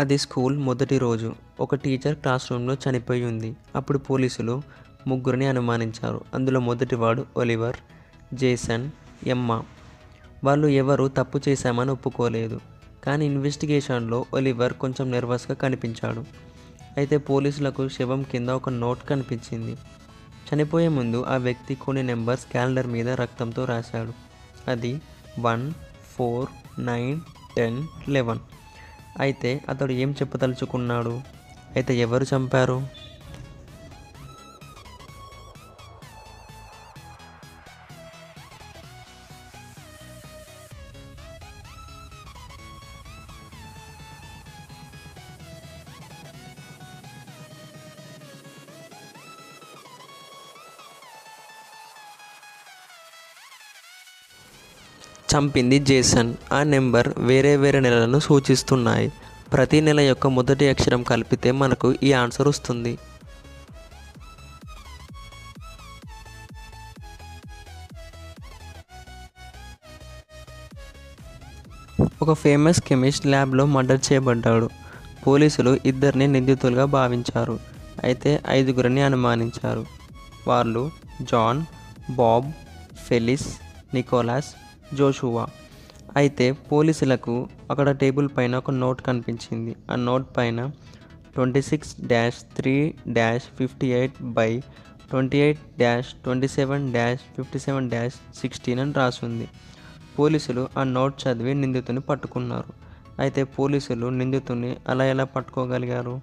అది స్కూల్ మొదటి రోజు. ఒక టీచర్ క్లాస్ రూమ్లో చనిపోయి ఉంది. అప్పుడు పోలీసులు ముగ్గురిని అనుమానించారు. అందులో మొదటివాడు ఒలివర్, జేసన్, ఎమ్మా. వాళ్ళు ఎవరు తప్పు చేశామని ఒప్పుకోలేదు. కానీ ఇన్వెస్టిగేషన్లో ఒలివర్ కొంచెం నర్వస్గా కనిపించాడు. అయితే పోలీసులకు శవం కింద ఒక నోట్ కనిపించింది. చనిపోయే ముందు ఆ వ్యక్తి కొన్ని నెంబర్స్ క్యాలెండర్ మీద రక్తంతో రాశాడు. అది 1, 4, 9, 10, 11. అయితే అతడు ఏం చెప్పదలుచుకున్నాడు? అయితే ఎవరు చంపారు? చంపింది జేసన్. ఆ నెంబర్ వేరే వేరే నెలలను సూచిస్తున్నాయి. ప్రతి నెల యొక్క మొదటి అక్షరం కలిపితే మనకు ఈ ఆన్సర్ వస్తుంది. ఒక ఫేమస్ కెమిస్ట్ ల్యాబ్లో మర్డర్ చేయబడ్డాడు. పోలీసులు ఇద్దరిని నిందితులుగా భావించారు. అయితే 5గురిని అనుమానించారు. వాళ్ళు జాన్, బాబ్, ఫెలిస్, నికోలస్, జోషువా. అయితే పోలీసులకు అక్కడ టేబుల్ పైన ఒక నోట్ కనిపించింది. ఆ నోట్ పైన 26-3-58-28-27-57-16 అని రాసింది. పోలీసులు ఆ నోట్ చదివి నిందితుని పట్టుకున్నారు. అయితే పోలీసులు నిందితుని అలా ఎలా పట్టుకోగలిగారు?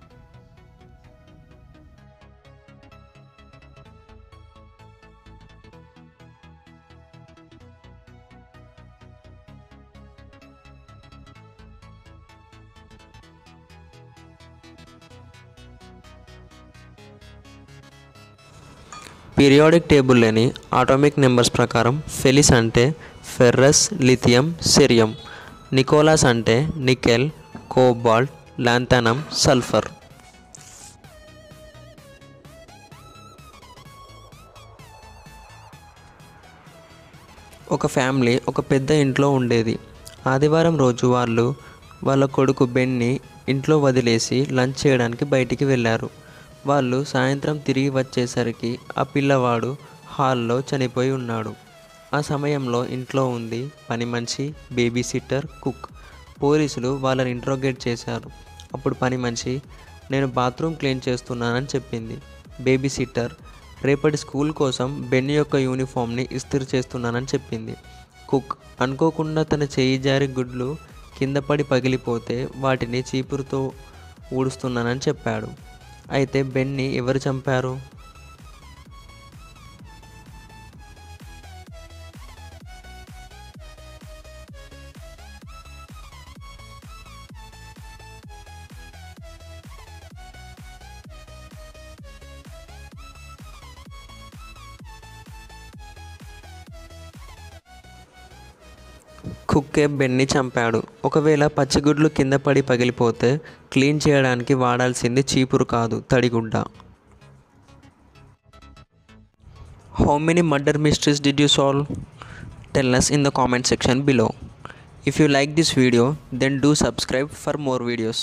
పీరియాడిక్ టేబుల్లోని ఆటోమిక్ నెంబర్స్ ప్రకారం ఫెలిస్ అంటే ఫెర్రస్, లిథియం, సెరియం. నికోలస్ అంటే నికెల్, కోబాల్ట్, లాంథానం, సల్ఫర్. ఒక ఫ్యామిలీ ఒక పెద్ద ఇంట్లో ఉండేది. ఆదివారం రోజు వాళ్ళ కొడుకు బెన్ని ఇంట్లో వదిలేసి లంచ్ చేయడానికి బయటికి వెళ్ళారు. వాళ్ళు సాయంత్రం తిరిగి వచ్చేసరికి ఆ పిల్లవాడు హాల్లో చనిపోయి ఉన్నాడు. ఆ సమయంలో ఇంట్లో ఉంది పని మనిషి, బేబీ సిట్టర్, కుక్. పోలీసులు వాళ్ళని ఇంట్రోగేట్ చేశారు. అప్పుడు పని మనిషి, నేను బాత్రూమ్ క్లీన్ చేస్తున్నానని చెప్పింది. బేబీ సిట్టర్, రేపటి స్కూల్ కోసం బెన్నీ యొక్క యూనిఫామ్ని ఇస్త్రీ చేస్తున్నానని చెప్పింది. కుక్, అనుకోకుండా తన చేయి జారి గుడ్లు కింద పడి పగిలిపోతే వాటిని చీపురుతో ఊడుస్తున్నానని చెప్పాడు. అయితే బెన్నీ ఎవరు చంపారు? కుక్కే బెన్నీ చంపాడు. ఒకవేళ పచ్చిగుడ్లు కింద పడి పగిలిపోతే క్లీన్ చేయడానికి వాడాల్సింది చీపురు కాదు, తడిగుడ్డ. How many murder mysteries did you solve? Tell us in the comment section below. If you like this video, then do subscribe for more videos.